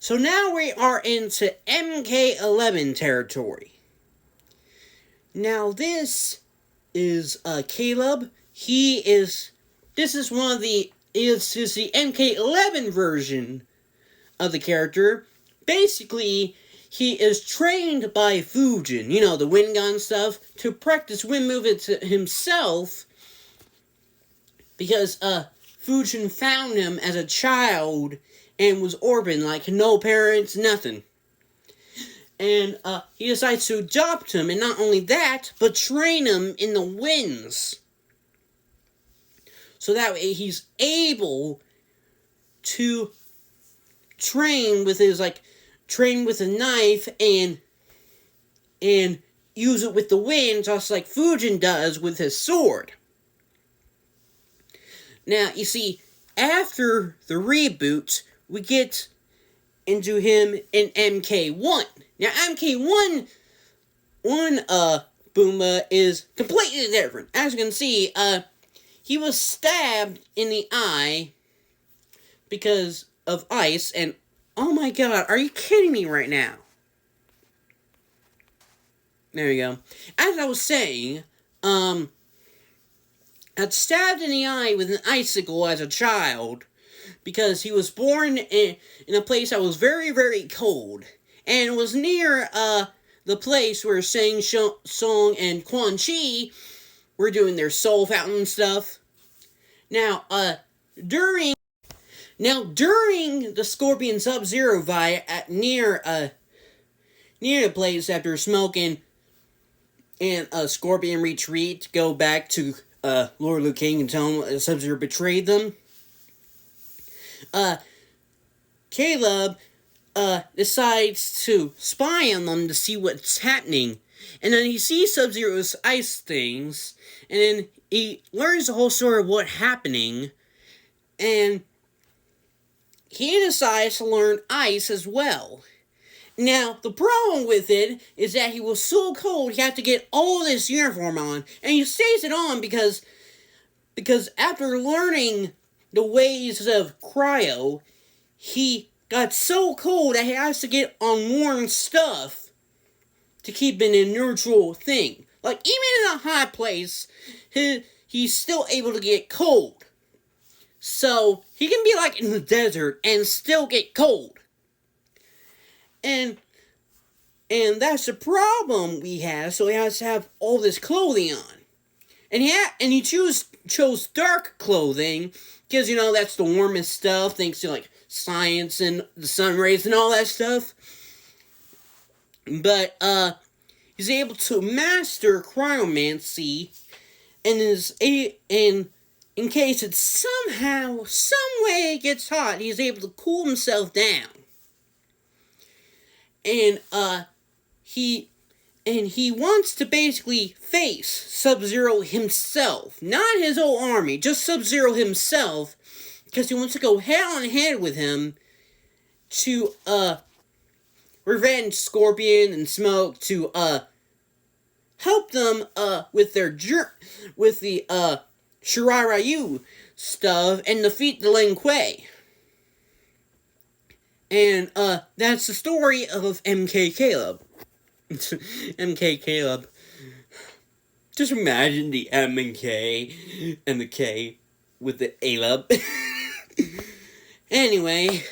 So now we are into MK11 territory. Now this is Caleb. This is one of the is the MK11 version of the character. Basically, he is trained by Fujin, the wind gun stuff, to practice wind movements himself because Fujin found him as a child and was orphaned, like no parents, nothing. And he decides to adopt him, and not only that, but train him in the winds. So that way he's able to train with a knife and use it with the wind, just like Fujin does with his sword. Now, you see, after the reboot, we get into him in MK1. Now, MK1 Boomba is completely different. As you can see, he was stabbed in the eye because of ice, and oh my god, are you kidding me right now? There you go. As I was saying, got stabbed in the eye with an icicle as a child because he was born in a place that was very, very cold. And it was near the place where Shang Tsung and Quan Chi were doing their soul fountain stuff. Now, during the Scorpion Sub-Zero fight near the place after Smoking and Scorpion retreat, go back to Lord Liu Kang and tell him Sub-Zero betrayed them. Caleb decides to spy on them to see what's happening. And then he sees Sub-Zero's ice things, and then he learns the whole story of what's happening, and he decides to learn ice as well. Now, the problem with it is that he was so cold he had to get all this uniform on, and he stays it on because after learning the ways of cryo, he got so cold that he has to get on warm stuff to keep it in a neutral thing. Like, even in a hot place, he's still able to get cold. So, he can be like in the desert and still get cold. And that's the problem we have, so he has to have all this clothing on. And he chose dark clothing, because, that's the warmest stuff, thanks to, science and the sun rays and all that stuff. But, he's able to master cryomancy, and in case it somehow, some way gets hot, he's able to cool himself down. And, he wants to basically face Sub-Zero himself. Not his whole army, just Sub-Zero himself, because he wants to go head-on-head with him to, revenge Scorpion and Smoke, to, help them, with the, Shirai Ryu stuff, and defeat the Lin Kuei. And, that's the story of MK Caleb. MK Caleb. Just imagine the M and K and the K with the Aleb. Anyway,